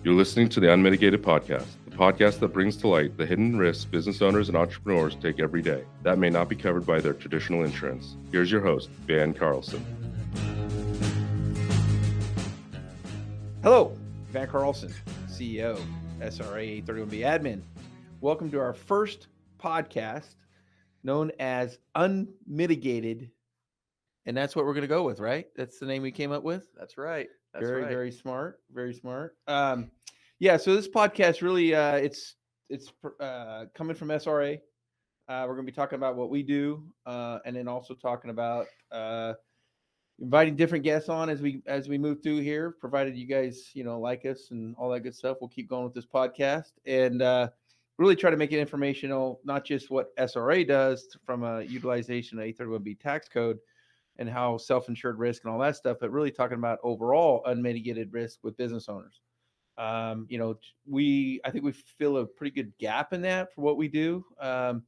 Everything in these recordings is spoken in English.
You're listening to the Unmitigated Podcast, the podcast that brings to light the hidden risks business owners and entrepreneurs take every day that may not be covered by their traditional insurance. Here's your host, Van Carlson. Hello, Van Carlson, CEO, SRA 31B admin. Welcome to our first podcast known as Unmitigated. And that's what we're going to go with, right? That's the name we came up with. That's right. Very smart. Very smart. So this podcast really, it's coming from SRA. We're going to be talking about what we do, and then also talking about inviting different guests on as we move through here. Provided you guys, like us and all that good stuff, we'll keep going with this podcast and really try to make it informational, not just what SRA does from a utilization of 831B tax code and how self-insured risk and all that stuff, but really talking about overall unmitigated risk with business owners. I think we fill a pretty good gap in that for what we do. But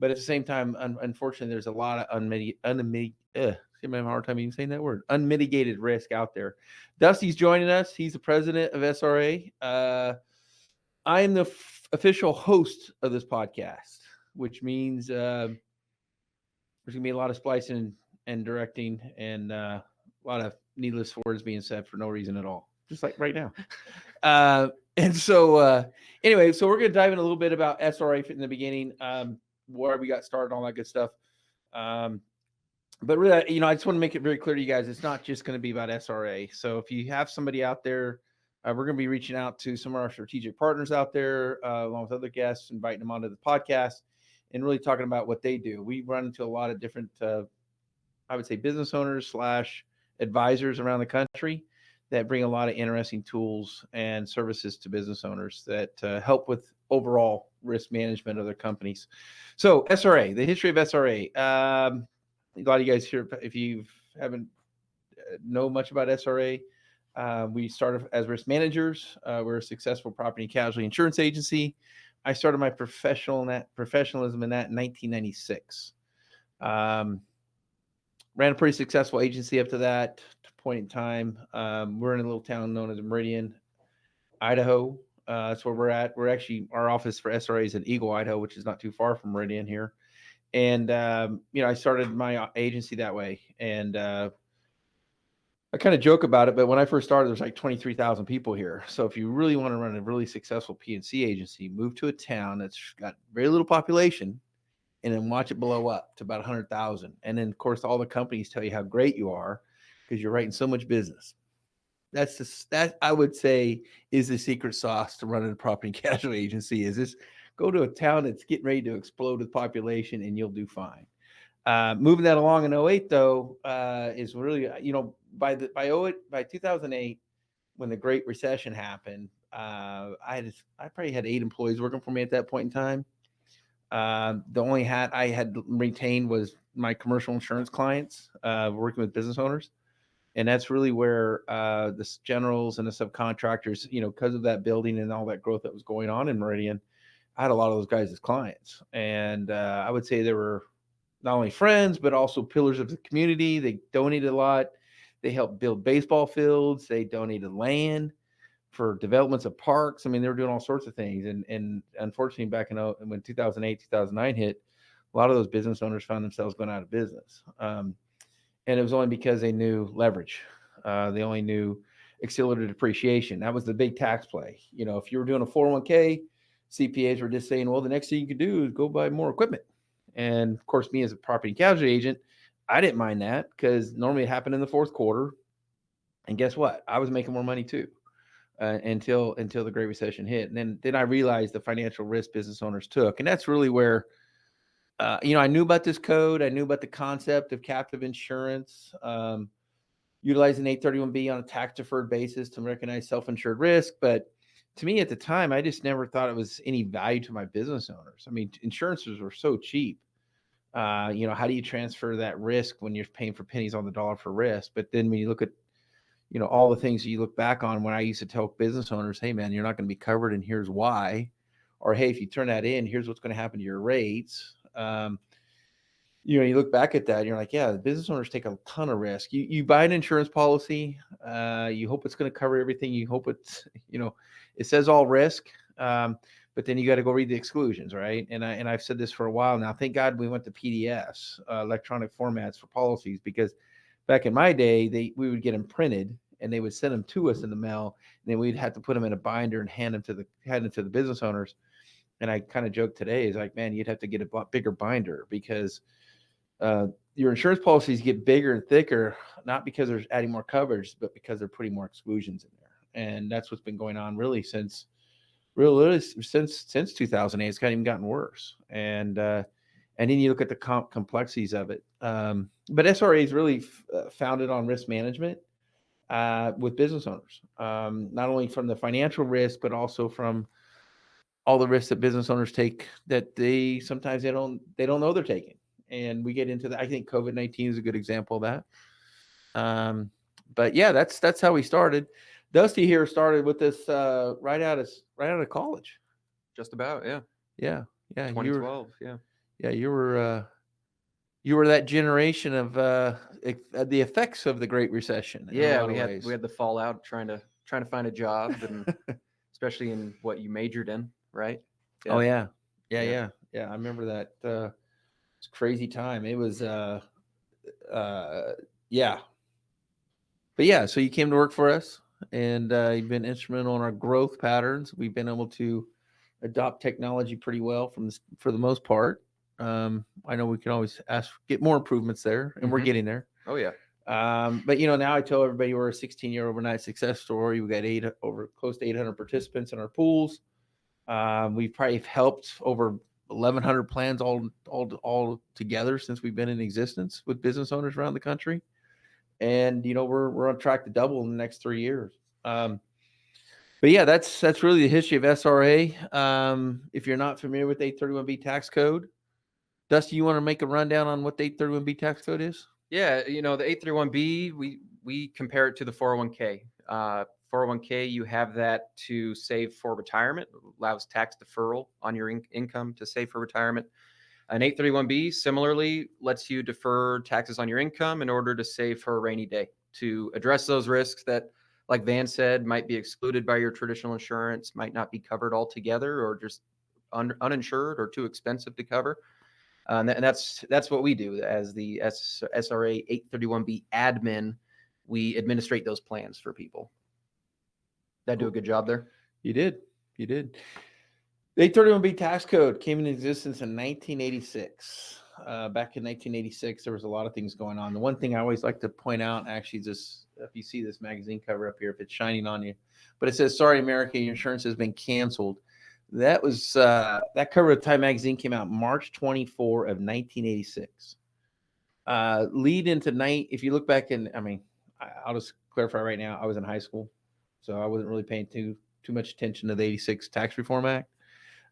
at the same time, unfortunately, there's a lot of I'm having a hard time even saying that word, unmitigated risk out there. Dusty's joining us. He's the president of SRA. I am the official host of this podcast, which means there's going to be a lot of splicing and directing and a lot of needless words being said for no reason at all, just like right now. Anyway, so we're going to dive in a little bit about SRA in the beginning, where we got started, all that good stuff. But really, I just want to make it very clear to you guys, it's not just going to be about SRA. So if you have somebody out there, we're going to be reaching out to some of our strategic partners out there, along with other guests, inviting them onto the podcast and really talking about what they do. We run into a lot of different, I would say, business owners / advisors around the country that bring a lot of interesting tools and services to business owners that help with overall risk management of their companies. So SRA, the history of SRA. A lot of you guys here, if you haven't know much about SRA, we started as risk managers. We're a successful property and casualty insurance agency. I started my professionalism in that in 1996. Ran a pretty successful agency up to that point in time. We're in a little town known as Meridian, Idaho. That's where we're at. We're actually, our office for SRA is in Eagle, Idaho, which is not too far from Meridian here. And, I started my agency that way. And I kind of joke about it, but when I first started, there's like 23,000 people here. So if you really want to run a really successful P&C agency, move to a town that's got very little population and then watch it blow up to about 100,000. And then, of course, all the companies tell you how great you are because you're writing so much business. That I would say is the secret sauce to running a property and casualty agency. Is this go to a town that's getting ready to explode with population and you'll do fine. Moving that along in 2008 though, is really, by 2008, when the Great Recession happened, I probably had 8 employees working for me at that point in time. The only hat I had retained was my commercial insurance clients, working with business owners. And that's really where the generals and the subcontractors, because of that building and all that growth that was going on in Meridian, I had a lot of those guys as clients. And I would say they were not only friends, but also pillars of the community. They donated a lot. They helped build baseball fields. They donated land for developments of parks. I mean, they were doing all sorts of things. And unfortunately, back when 2008, 2009 hit, a lot of those business owners found themselves going out of business. And it was only because they knew leverage. They only knew accelerated depreciation. That was the big tax play. If you were doing a 401k, CPAs were just saying, well, the next thing you could do is go buy more equipment. And of course, me as a property and casualty agent, I didn't mind that because normally it happened in the fourth quarter. And guess what? I was making more money too. Until the Great Recession hit. And then I realized the financial risk business owners took. And that's really where, I knew about this code. I knew about the concept of captive insurance, utilizing 831B on a tax-deferred basis to recognize self-insured risk. But to me at the time, I just never thought it was any value to my business owners. I mean, insurances were so cheap. How do you transfer that risk when you're paying for pennies on the dollar for risk? But then when you look at all the things that you look back on when I used to tell business owners, hey, man, you're not going to be covered and here's why. Or, hey, if you turn that in, here's what's going to happen to your rates. you look back at that and you're like, yeah, the business owners take a ton of risk. You buy an insurance policy, you hope it's going to cover everything. You hope it's, it says all risk, but then you got to go read the exclusions, right? And I've said this for a while now. Thank God we went to PDFs, electronic formats for policies, because back in my day, we would get them printed and they would send them to us in the mail, and then we'd have to put them in a binder and hand them to the business owners. And I kind of joke today is like, man, you'd have to get a bigger binder, because your insurance policies get bigger and thicker, not because they're adding more coverage, but because they're putting more exclusions in there. And that's what's been going on really since 2008. It's kind of even gotten worse. And then you look at the complexities of it. But SRA is really founded on risk management with business owners, not only from the financial risk, but also from all the risks that business owners take that they don't know they're taking. And we get into that. I think COVID-19 is a good example of that. But yeah, that's how we started. Dusty here started with this right out of college. Just about, yeah. Yeah. 2012, You were that generation of the effects of the Great Recession. Yeah, we had the fallout trying to find a job, and especially in what you majored in, right? Yeah. Oh yeah. I remember that. It's a crazy time. It was yeah. But yeah, so you came to work for us, and you've been instrumental in our growth patterns. We've been able to adopt technology pretty well for the most part. I know we can always get more improvements there, and we're getting there. Oh yeah. But now I tell everybody we're a 16-year overnight success story. We got close to 800 participants in our pools. We've probably helped over 1,100 plans all together since we've been in existence with business owners around the country. And, we're on track to double in the next 3 years. But yeah, that's really the history of SRA. If you're not familiar with 831B tax code, Dusty, you want to make a rundown on what the 831B tax code is? Yeah. The 831B, we compare it to the 401k. 401k, you have that to save for retirement, allows tax deferral on your income to save for retirement. An 831B similarly lets you defer taxes on your income in order to save for a rainy day, to address those risks that, like Van said, might be excluded by your traditional insurance, might not be covered altogether, or just uninsured or too expensive to cover. And that's what we do as the SRA 831B admin. We administrate those plans for people. Did I do a good job there? You did. The 831B tax code came into existence in 1986. Back in 1986, there was a lot of things going on. The one thing I always like to point out, actually, is if you see this magazine cover up here, if it's shining on you, but it says, "Sorry, America, your insurance has been canceled." That was that cover of Time magazine came out March 24 of 1986. Lead into if you look back I'll just clarify right now, I was in high school, so I wasn't really paying too much attention to the 86 Tax Reform Act.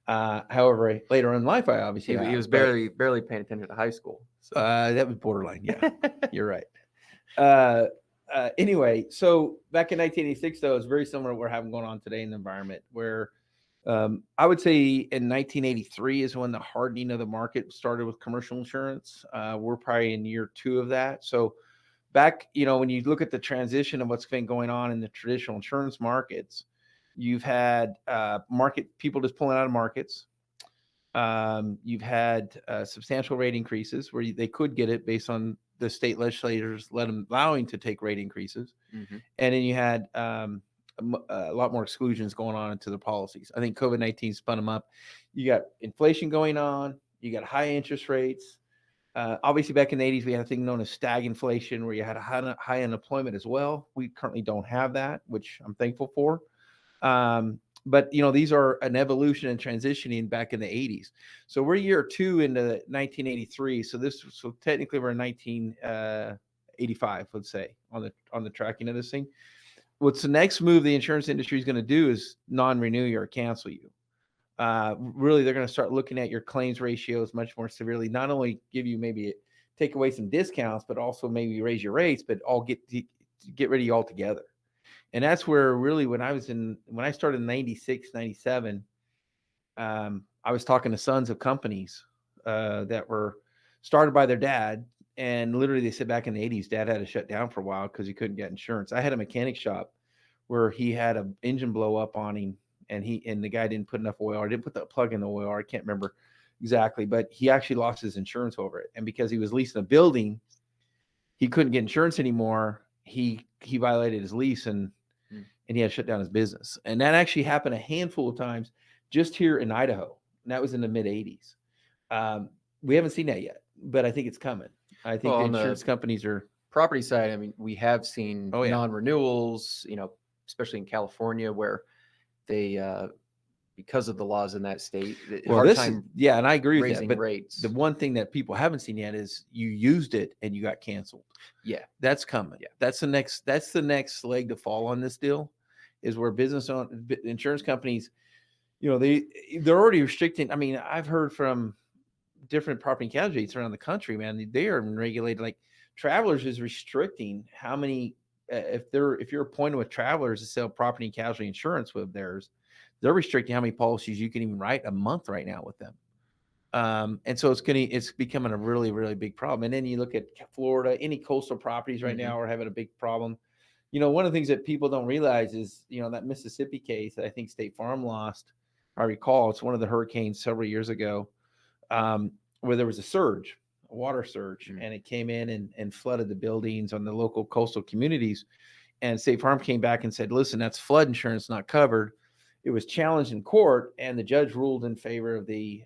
However, later in life, I obviously he was barely paying attention to high school. So. That was borderline. Yeah, you're right. Anyway, so back in 1986, though, it's very similar to what we're having going on today in the environment, where I would say in 1983 is when the hardening of the market started with commercial insurance. We're probably in year 2 of that. So back, when you look at the transition of what's been going on in the traditional insurance markets, you've had people just pulling out of markets. You've had substantial rate increases where they could get it based on the state legislators allowing to take rate increases. Mm-hmm. And then you had a lot more exclusions going on into the policies. I think COVID-19 spun them up. You got inflation going on. You got high interest rates. Obviously, back in the 80s, we had a thing known as stagflation, where you had a high unemployment as well. We currently don't have that, which I'm thankful for. But these are an evolution and transitioning back in the 80s. So we're year 2 into 1983. So technically we're in 1985, let's say, on the tracking of this thing. What's the next move the insurance industry is going to do is non-renew you or cancel you. Really, they're going to start looking at your claims ratios much more severely. Not only give you take away some discounts, but also maybe raise your rates, but all get rid of you altogether. And that's where really when I started in 96, 97, I was talking to sons of companies that were started by their dad. And literally, they said back in the 80s, dad had to shut down for a while because he couldn't get insurance. I had a mechanic shop where he had an engine blow up on him, and the guy didn't put enough oil, or didn't put the plug in the oil, or I can't remember exactly, but he actually lost his insurance over it. And because he was leasing a building, he couldn't get insurance anymore. He violated his lease, and he had to shut down his business. And that actually happened a handful of times just here in Idaho. And that was in the mid 80s. We haven't seen that yet, but I think it's coming. I think the insurance companies are property side. I mean, we have seen Oh, yeah. non-renewals, especially in California, where they, because of the laws in that state, and I agree with raising that. But rates. the one thing that people haven't seen yet is you used it and you got canceled. Yeah, that's coming. Yeah. That's the next leg to fall on this deal, is where insurance companies, they're already restricting. I mean, I've heard from different property and casualty agents around the country, man, they are regulated. Like Travelers is restricting how many, if you're appointed with Travelers to sell property and casualty insurance with theirs, they're restricting how many policies you can even write a month right now with them. And so it's becoming a really, really big problem. And then you look at Florida, any coastal properties right now are having a big problem. One of the things that people don't realize is, that Mississippi case that I think State Farm lost, I recall, it's one of the hurricanes several years ago, where there was a water surge, and it came in and flooded the buildings on the local coastal communities. And State Farm came back and said, listen, that's flood insurance, not covered. It was challenged in court, and the judge ruled in favor of the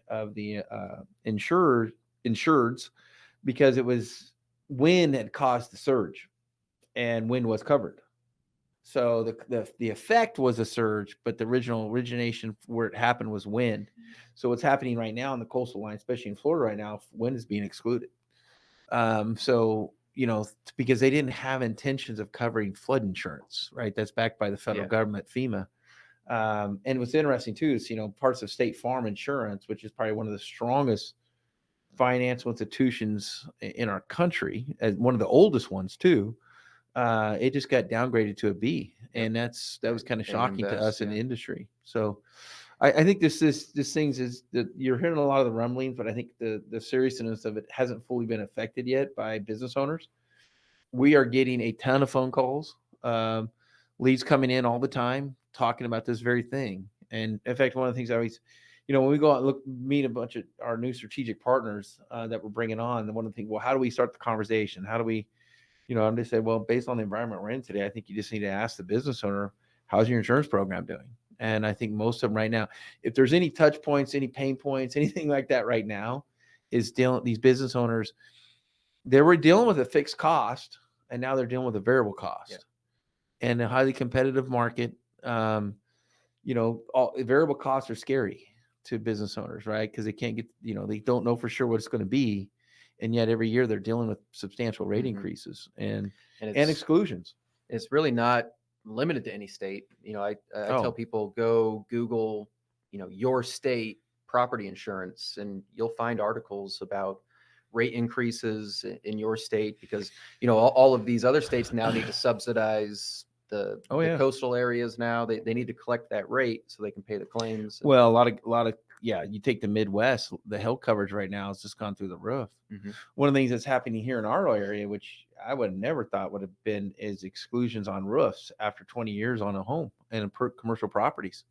insureds, because it was wind had caused the surge, and wind was covered. So the effect was a surge, but the origination where it happened was wind. So what's happening right now in the coastal line, especially in Florida right now, wind is being excluded. So because they didn't have intentions of covering flood insurance, right? That's backed by the federal government, FEMA. And what's interesting too is, parts of State Farm Insurance, which is probably one of the strongest financial institutions in our country, as one of the oldest ones too, it just got downgraded to a B, and that was kind of shocking to us in the industry. So I think this things is that you're hearing a lot of the rumblings, but I think the seriousness of it hasn't fully been affected yet by business owners. We are getting a ton of phone calls, leads coming in all the time talking about this very thing. And in fact, one of the things I always, when we go out and meet a bunch of our new strategic partners that we're bringing on, and one of the things, well, how do we start the conversation? How do we, I'm just saying, well, based on the environment we're in today, I think you just need to ask the business owner, how's your insurance program doing? And I think most of them right now, if there's any touch points, any pain points, anything like that right now, is these business owners, they were dealing with a fixed cost, and now they're dealing with a variable cost, and a highly competitive market. All variable costs are scary to business owners, right? Because they can't get, they don't know for sure what it's going to be. And yet every year they're dealing with substantial rate increases and exclusions. It's really not limited to any state. I tell people, go Google, your state property insurance, and you'll find articles about rate increases in your state, because, all of these other states now need to subsidize the coastal areas. Now they need to collect that rate so they can pay the claims. Well, a lot of you take the Midwest, the health coverage right now has just gone through the roof. One of the things that's happening here in our area, which I would have never thought would have been, is exclusions on roofs after 20 years on a home and commercial properties,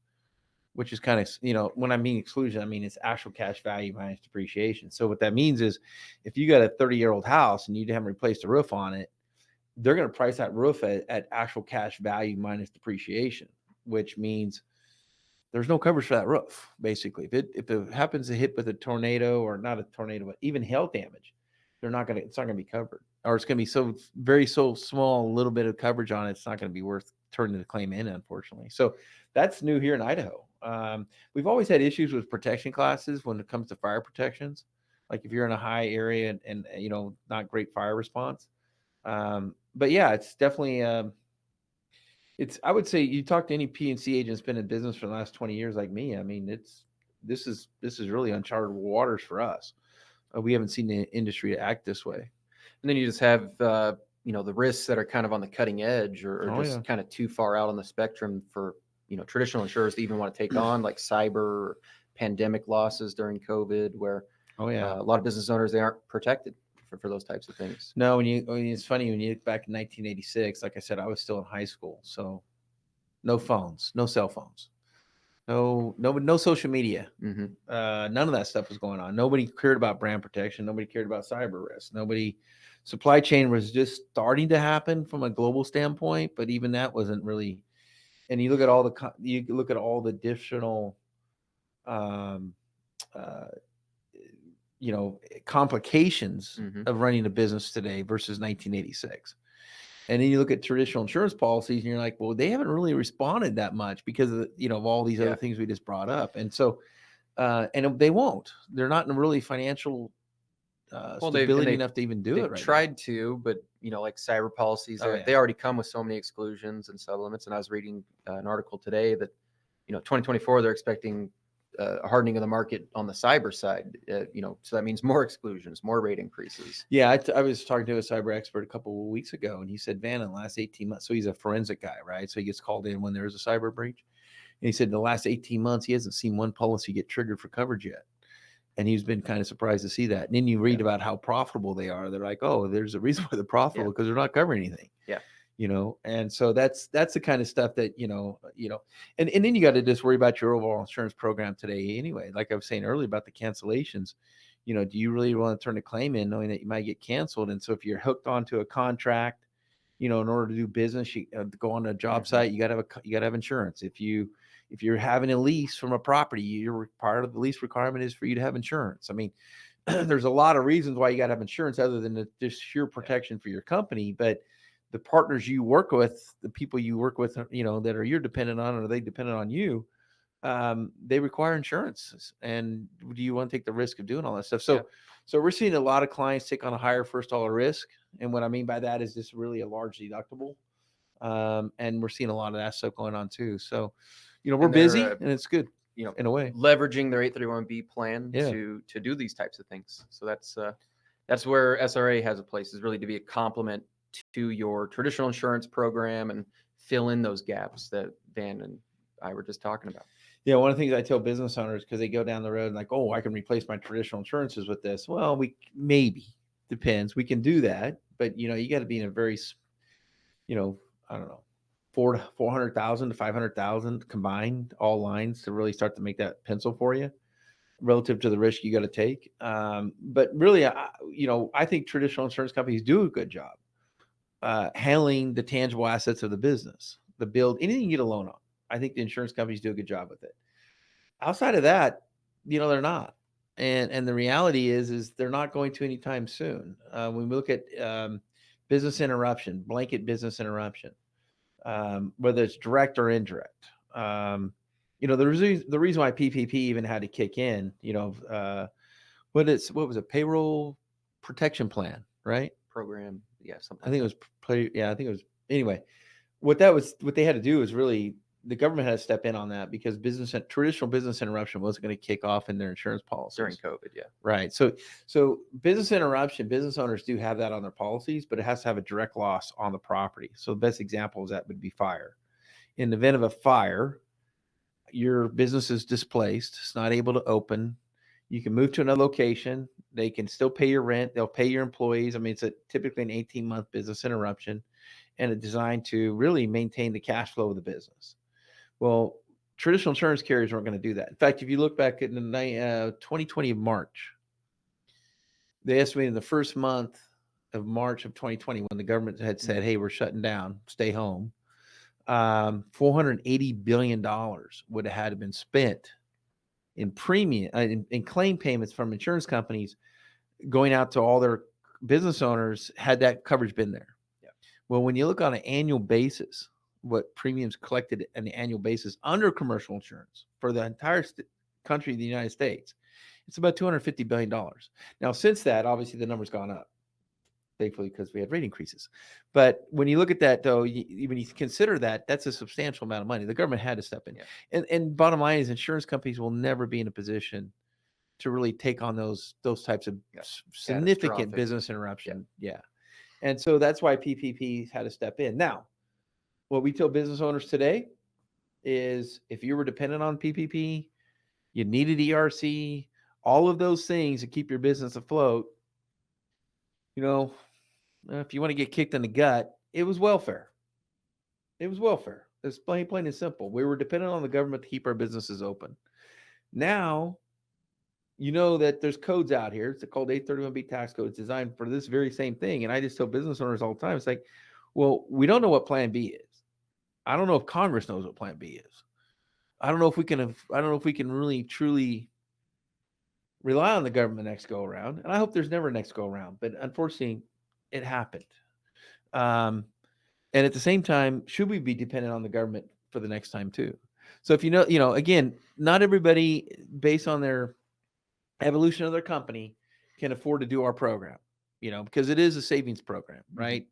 which is kind of, when I mean exclusion, I mean it's actual cash value minus depreciation. So what that means is, if you got a 30-year-old house and you haven't replaced the roof on it, they're going to price that roof at actual cash value minus depreciation, which means there's no coverage for that roof. Basically, if it happens to hit with a tornado, or not a tornado, but even hail damage, it's not going to be covered, or it's going to be so small, a little bit of coverage on it, it's not going to be worth turning the claim in, unfortunately. So that's new here in Idaho. We've always had issues with protection classes when it comes to fire protections. Like if you're in a high area and not great fire response. But yeah, it's definitely, I would say, you talk to any P&C agent that's been in business for the last 20 years like me. I mean, this is really uncharted waters for us. We haven't seen the industry act this way. And then you just have, the risks that are kind of on the cutting edge, or kind of too far out on the spectrum for, traditional insurers to even want to take on, like cyber, or pandemic losses during COVID, where Oh yeah. A lot of business owners, they aren't protected for those types of things. No, it's funny when you look back in 1986, like I said, I was still in high school. So no phones, no cell phones, no social media. Mm-hmm. None of that stuff was going on. Nobody cared about brand protection. Nobody cared about cyber risk. Supply chain was just starting to happen from a global standpoint, but even that wasn't really. And you look at all the additional, um, uh, complications Mm-hmm. of running a business today versus 1986. And then you look at traditional insurance policies and you're like, well, they haven't really responded that much because of of all these other things we just brought up. And so, and they won't. They're not in really financial stability enough to even do it They've right tried to, but like cyber policies, Oh, yeah. they already come with so many exclusions and sublimits. And I was reading an article today that 2024 they're expecting a hardening of the market on the cyber side. So that means more exclusions, more rate increases. Yeah, I was talking to a cyber expert a couple of weeks ago, and he said, Van, in the last 18 months, so he's a forensic guy, right? So he gets called in when there is a cyber breach. And he said in the last 18 months, he hasn't seen one policy get triggered for coverage yet. And he's been kind of surprised to see that. And then you read about how profitable they are. They're like, oh, there's a reason why they're profitable because they're not covering anything. Yeah. And so that's the kind of stuff that, and then you got to just worry about your overall insurance program today anyway. Like I was saying earlier about the cancellations, do you really want to turn a claim in knowing that you might get canceled? And so if you're hooked onto a contract, in order to do business, you go on a job site, you got to have insurance. If you're having a lease from a property, part of the lease requirement is for you to have insurance. I mean, there's a lot of reasons why you got to have insurance other than just sheer protection for your company. But the partners you work with, the people you work with, that are you're dependent on, or they dependent on you, they require insurance. And do you want to take the risk of doing all that stuff? So we're seeing a lot of clients take on a higher first dollar risk. And what I mean by that is just really a large deductible. And we're seeing a lot of that stuff going on too. So, we're busy and it's good, in a way. Leveraging their 831B plan to do these types of things. So that's where SRA has a place, is really to be a complement to your traditional insurance program and fill in those gaps that Van and I were just talking about. Yeah, one of the things I tell business owners, because they go down the road and like, oh, I can replace my traditional insurances with this. Well, depends. We can do that, but you got to be in a very, I don't know, 400,000 to 500,000 combined, all lines, to really start to make that pencil for you relative to the risk you got to take. But really, I think traditional insurance companies do a good job handling the tangible assets of the business, the build, anything you get a loan on. I think the insurance companies do a good job with it. Outside of that, they're not. And the reality is they're not going to anytime soon. When we look at business interruption, blanket business interruption, whether it's direct or indirect, the reason why PPP even had to kick in, what was a payroll protection plan, right? Program. Yeah. Something. I think it was, anyway, what they had to do is really, the government had to step in on that because traditional business interruption wasn't going to kick off in their insurance policies during COVID. Yeah. Right. So business interruption, business owners do have that on their policies, but it has to have a direct loss on the property. So the best example of that would be fire. In the event of a fire, your business is displaced. It's not able to open. You can move to another location. They can still pay your rent. They'll pay your employees. I mean, it's typically an 18-month business interruption, and it's designed to really maintain the cash flow of the business. Well, traditional insurance carriers aren't going to do that. In fact, if you look back at the 2020 March, they estimated in the first month of March of 2020, when the government had said, hey, we're shutting down, stay home, $480 billion would have had to been spent in premium, in claim payments from insurance companies going out to all their business owners had that coverage been there. Yeah. Well, when you look on an annual basis, what premiums collected on an annual basis under commercial insurance for the entire country of the United States, it's about $250 billion. Now, since that, obviously the number's gone up, thankfully, because we had rate increases. But when you look at that, though, when you consider that, that's a substantial amount of money. The government had to step in. Yeah. And bottom line is, insurance companies will never be in a position to really take on those types of significant business interruption. Yeah. And so that's why PPP had to step in. Now, what we tell business owners today is, if you were dependent on PPP, you needed ERC, all of those things to keep your business afloat. If you want to get kicked in the gut, it was welfare. It was welfare. It's plain and simple. We were dependent on the government to keep our businesses open. Now, that there's codes out here. It's called 831B tax code. It's designed for this very same thing. And I just tell business owners all the time, it's like, well, we don't know what Plan B is. I don't know if Congress knows what Plan B is. I don't know if we can really truly rely on the government next go around. And I hope there's never a next go around. But unfortunately, it happened. And at the same time, should we be dependent on the government for the next time too? So if again, not everybody, based on their evolution of their company, can afford to do our program, because it is a savings program, right?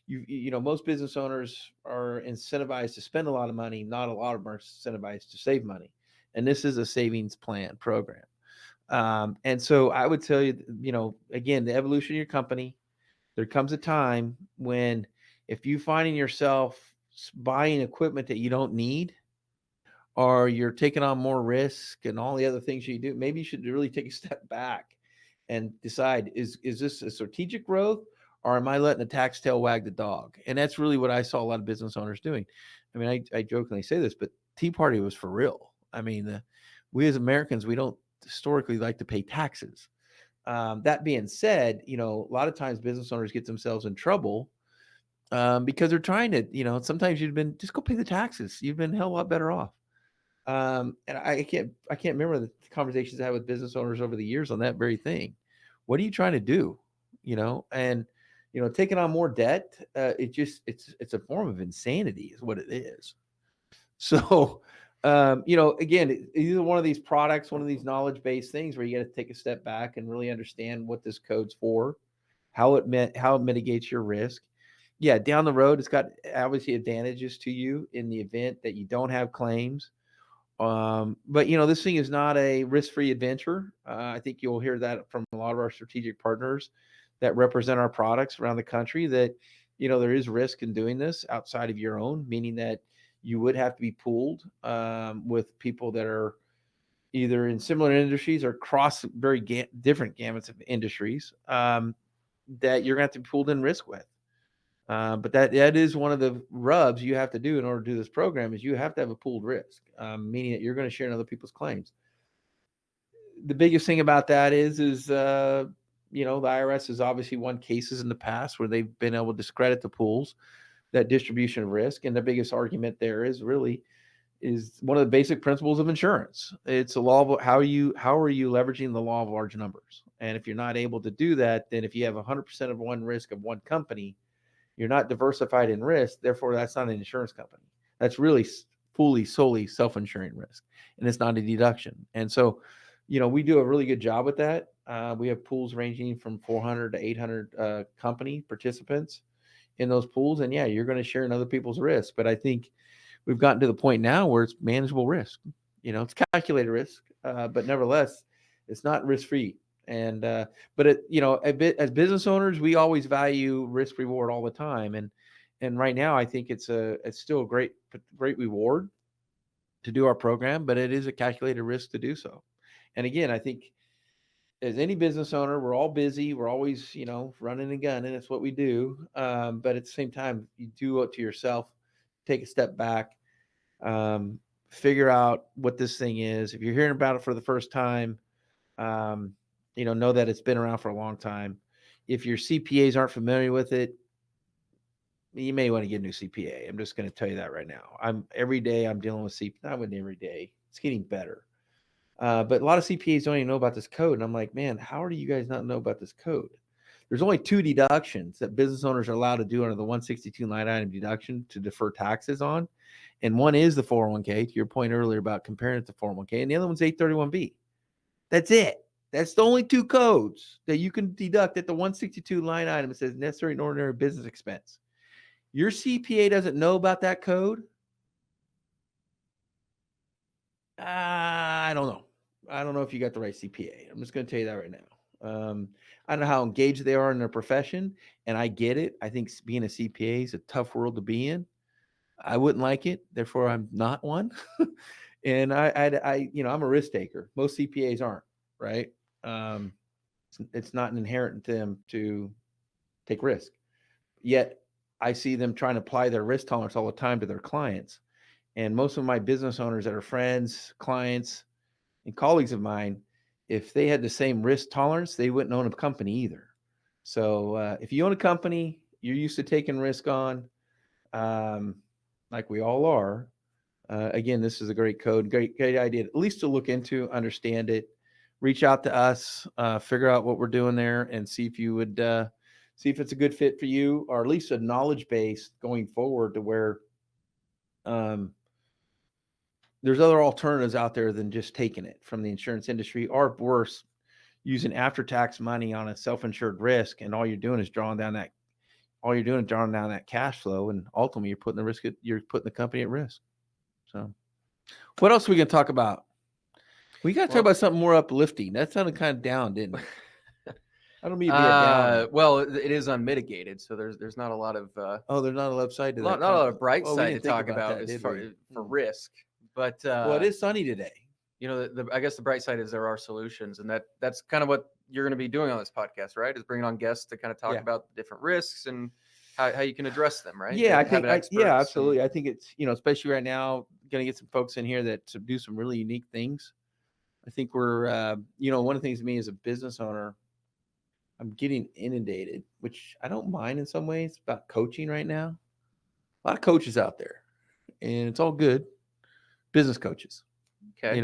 Most business owners are incentivized to spend a lot of money. Not a lot of them are incentivized to save money. And this is a savings plan program. And so I would tell you, again, the evolution of your company, there comes a time when if you finding yourself buying equipment that you don't need, or you're taking on more risk and all the other things you do, maybe you should really take a step back and decide, is this a strategic growth, or am I letting the tax tail wag the dog? And that's really what I saw a lot of business owners doing. I mean, I jokingly say this, but Tea Party was for real. I mean, we as Americans, we don't historically like to pay taxes. That being said, a lot of times business owners get themselves in trouble because they're trying to, sometimes just go pay the taxes. You've been a hell of a lot better off. And I can't remember the conversations I had with business owners over the years on that very thing. What are you trying to do? And taking on more debt, it's a form of insanity is what it is. So, again, either one of these products, one of these knowledge-based things where you got to take a step back and really understand what this code's for, how it mitigates your risk. Yeah, down the road, it's got obviously advantages to you in the event that you don't have claims. But this thing is not a risk-free adventure. I think you'll hear that from a lot of our strategic partners that represent our products around the country, that, there is risk in doing this outside of your own, meaning that you would have to be pooled with people that are either in similar industries or cross very different gamuts of industries that you're going to have to be pooled in risk with. But that is one of the rubs you have to do in order to do this program, is you have to have a pooled risk, meaning that you're going to share in other people's claims. The biggest thing about that is the IRS has obviously won cases in the past where they've been able to discredit the pools, that distribution of risk. And the biggest argument there is one of the basic principles of insurance. It's a law of how are you leveraging the law of large numbers. And if you're not able to do that, then if you have 100% of one risk of one company, you're not diversified in risk. Therefore, that's not an insurance company. That's really solely self-insuring risk, and it's not a deduction. And so, we do a really good job with that. We have pools ranging from 400 to 800 company participants in those pools. And yeah, you're going to share in other people's risk. But I think we've gotten to the point now where it's manageable risk. It's calculated risk, but nevertheless, it's not risk-free. And but as business owners, we always value risk reward all the time. And right now, I think it's still a great reward to do our program, but it is a calculated risk to do so. And again, I think as any business owner, we're all busy. We're always, running and gunning. It's what we do. But at the same time, you do it to yourself, take a step back, figure out what this thing is. If you're hearing about it for the first time, know that it's been around for a long time. If your CPAs aren't familiar with it, you may want to get a new CPA. I'm just going to tell you that right now. Every day I'm dealing with not every day. It's getting better. But a lot of CPAs don't even know about this code. And I'm like, man, how do you guys not know about this code? There's only 2 deductions that business owners are allowed to do under the 162 line item deduction to defer taxes on. And one is the 401k, to your point earlier about comparing it to 401k. And the other one's 831B. That's it. That's the only 2 codes that you can deduct at the 162 line item. It says necessary and ordinary business expense. Your CPA doesn't know about that code. I don't know. I don't know if you got the right CPA. I'm just going to tell you that right now. I don't know how engaged they are in their profession, and I get it. I think being a CPA is a tough world to be in. I wouldn't like it. Therefore, I'm not one. And I'm a risk taker. Most CPAs aren't, right? It's not inherent to them to take risk. Yet I see them trying to apply their risk tolerance all the time to their clients. And most of my business owners that are friends, clients, and colleagues of mine, if they had the same risk tolerance, they wouldn't own a company either. So if you own a company, you're used to taking risk on, like we all are. Again, this is a great code, great idea, at least to look into, understand it, reach out to us, figure out what we're doing there, and see if you would see if it's a good fit for you, or at least a knowledge base going forward to where there's other alternatives out there than just taking it from the insurance industry, or worse, using after-tax money on a self-insured risk, and all you're doing is drawing down that cash flow, and ultimately you're putting the company at risk. So, what else are we gonna talk about? We got to talk about something more uplifting. That sounded kind of down, didn't it? I don't mean to be a down. Well, it is unmitigated, so there's not a lot of there's not a left side to that. not a lot of bright side to think talk about about that, as far did for risk. But well, it is sunny today. You know, I guess the bright side is there are solutions, and that's kind of what you're going to be doing on this podcast, right? Is bringing on guests to kind of talk about the different risks and how you can address them, right? Yeah, absolutely. I think it's, especially right now, going to get some folks in here that do some really unique things. I think we're, one of the things to me as a business owner, I'm getting inundated, which I don't mind in some ways, about coaching right now. A lot of coaches out there, and it's all good. Business coaches, okay.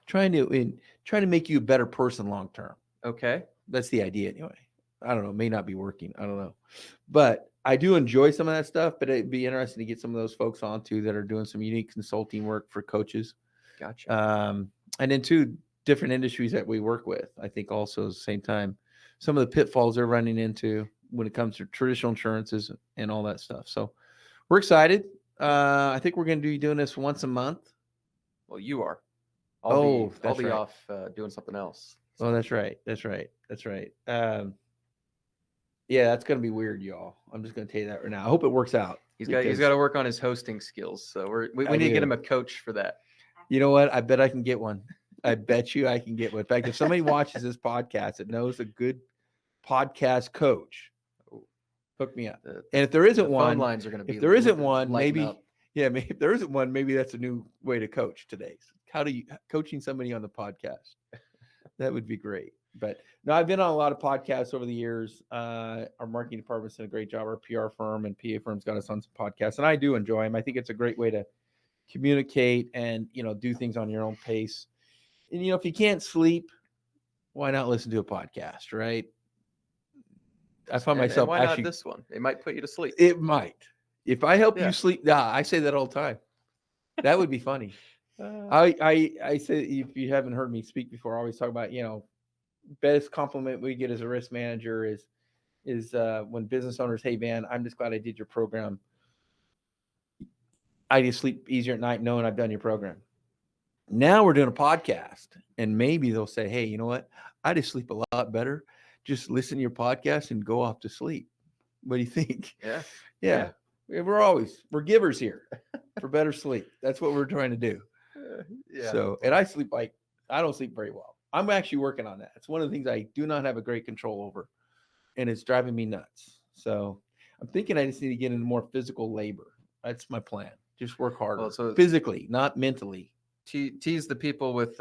Trying to make you a better person long term. Okay, that's the idea anyway. I don't know, may not be working. I don't know, but I do enjoy some of that stuff. But it'd be interesting to get some of those folks on too that are doing some unique consulting work for coaches. Gotcha. And then two different industries that we work with. I think also at the same time, some of the pitfalls they're running into when it comes to traditional insurances and all that stuff. So we're excited. I think we're going to be doing this once a month. Well, you are. I'll be right. off doing something else. So. Oh, that's right. Yeah, that's going to be weird, y'all. I'm just going to tell you that right now. I hope it works out. He's got to work on his hosting skills. So we need to get him a coach for that. You know what? I bet I can get one. I bet you I can get one. In fact, if somebody watches this podcast that knows a good podcast coach, hook me up. And if there isn't one, phone lines are going to be. If there isn't one, maybe if there isn't one, maybe that's a new way to coach today. How do you coaching somebody on the podcast? That would be great. But no, I've been on a lot of podcasts over the years. Our marketing department's done a great job. Our PR firm and PA firm's got us on some podcasts, and I do enjoy them. I think it's a great way to communicate and do things on your own pace. And if you can't sleep, why not listen to a podcast, right? I find myself why not this one? It might put you to sleep. It might. If I help you sleep, I say that all the time. That would be funny. I say, if you haven't heard me speak before, I always talk about, best compliment we get as a risk manager is when business owners, hey man, I'm just glad I did your program. I just sleep easier at night knowing I've done your program. Now we're doing a podcast, and maybe they'll say, hey, you know what? I just sleep a lot better. Just listen to your podcast and go off to sleep. What do you think? Yeah. We're givers here for better sleep. That's what we're trying to do. So, and I don't sleep very well. I'm actually working on that. It's one of the things I do not have a great control over, and it's driving me nuts. So I'm thinking I just need to get into more physical labor. That's my plan. Just work harder, physically, not mentally. Tease the people with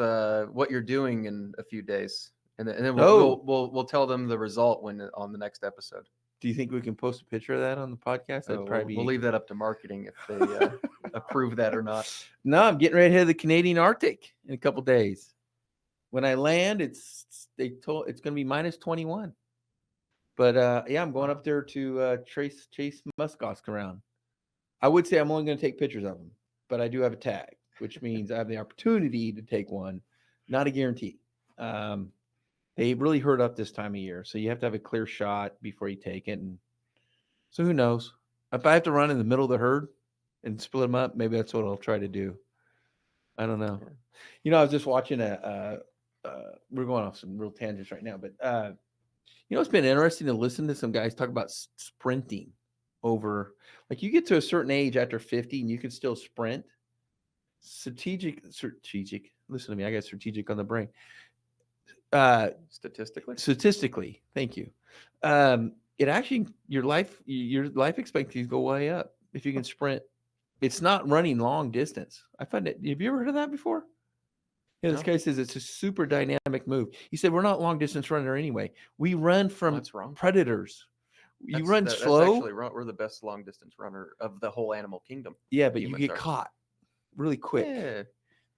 what you're doing in a few days, and then we'll tell them the result on the next episode. Do you think we can post a picture of that on the podcast? We'll leave that up to marketing if they approve that or not. No, I'm getting ready to hit the Canadian Arctic in a couple days. When I land, it's going to be minus 21. But I'm going up there to chase muskox around. I would say I'm only going to take pictures of them, but I do have a tag, which means I have the opportunity to take one, not a guarantee. They really herd up this time of year, so you have to have a clear shot before you take it. And so who knows? If I have to run in the middle of the herd and split them up, maybe that's what I'll try to do. I don't know. I was just watching we're going off some real tangents right now, but it's been interesting to listen to some guys talk about sprinting over, like, you get to a certain age after 50 and you can still sprint. Strategic. Listen to me. I got strategic on the brain. Statistically, thank you. It actually your life expectancies go way up if you can sprint. It's not running long distance. I find it. Have you ever heard of that before? Yeah, this No. guy says it's a super dynamic move. He said we're not long distance runner anyway. We run from That's wrong. predators. You run That's slow. actually wrong. We're the best long distance runner of the whole animal kingdom. Yeah, but you Humans get are. caught really quick. Yeah.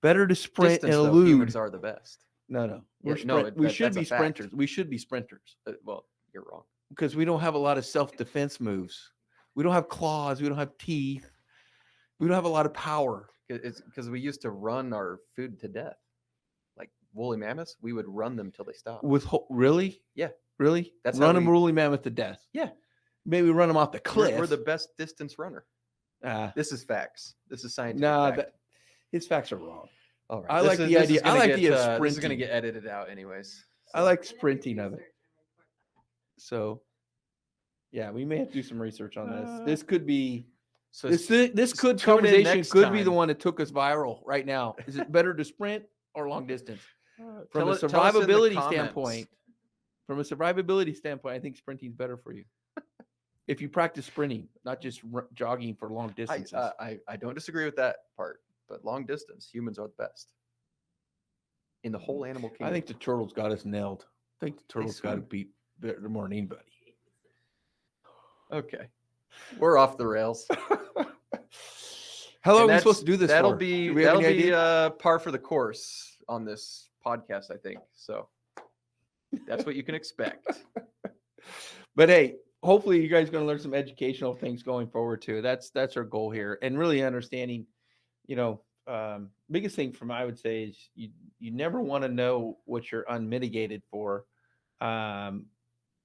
Better to sprint Distance, and though, elude. humans are the best. No. Yeah, We should that's be a fact. sprinters. We should be sprinters Well, you're wrong. because we don't have a lot of self-defense moves. We don't have claws. We don't have teeth. We don't have a lot of power. It's because we used to run our food to death. Like woolly mammoths, we would run them till they stopped. Really? Yeah. Really? That's run how a woolly mammoth to death. Yeah. Maybe run them off the cliff. We're the best distance runner. This is facts. This is scientific. No, fact. his facts are wrong. All right. I like the idea. I like the idea of sprinting. This is going to get edited out, anyways. I like sprinting of it. So, yeah, we may have to do some research on this. This could be. So This could tune in conversation next could be the time. one that took us viral right now. Is it better to sprint or long distance? From a tell us in the survivability comments. standpoint, I think sprinting is better for you. If you practice sprinting, not just jogging for long distances. I don't disagree with that part, but long distance, humans are the best in the whole animal kingdom. I think the turtles got us nailed. I think the turtles got to swim. beat the more than anybody. Okay, we're off the rails. How long And are we supposed to do this That'll for? be Do we have that'll any be idea? par for the course on this podcast, I think. So that's what you can expect. But hey, hopefully you guys are going to learn some educational things going forward too. That's our goal here, and really understanding, biggest thing from I would say is you never want to know what you're unmitigated for, and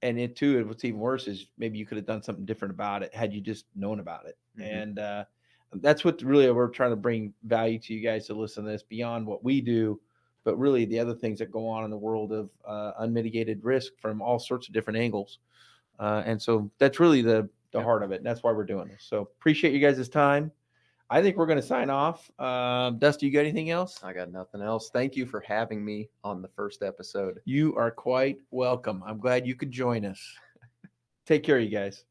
it too. What's even worse is maybe you could have done something different about it had you just known about it, Mhm. and that's what really we're trying to bring value to you guys to listen to this beyond what we do, but really the other things that go on in the world of unmitigated risk from all sorts of different angles. And so that's really the heart of it. And that's why we're doing this. So appreciate you guys' time. I think we're going to sign off. Dusty, you got anything else? I got nothing else. Thank you for having me on the first episode. You are quite welcome. I'm glad you could join us. Take care, you guys.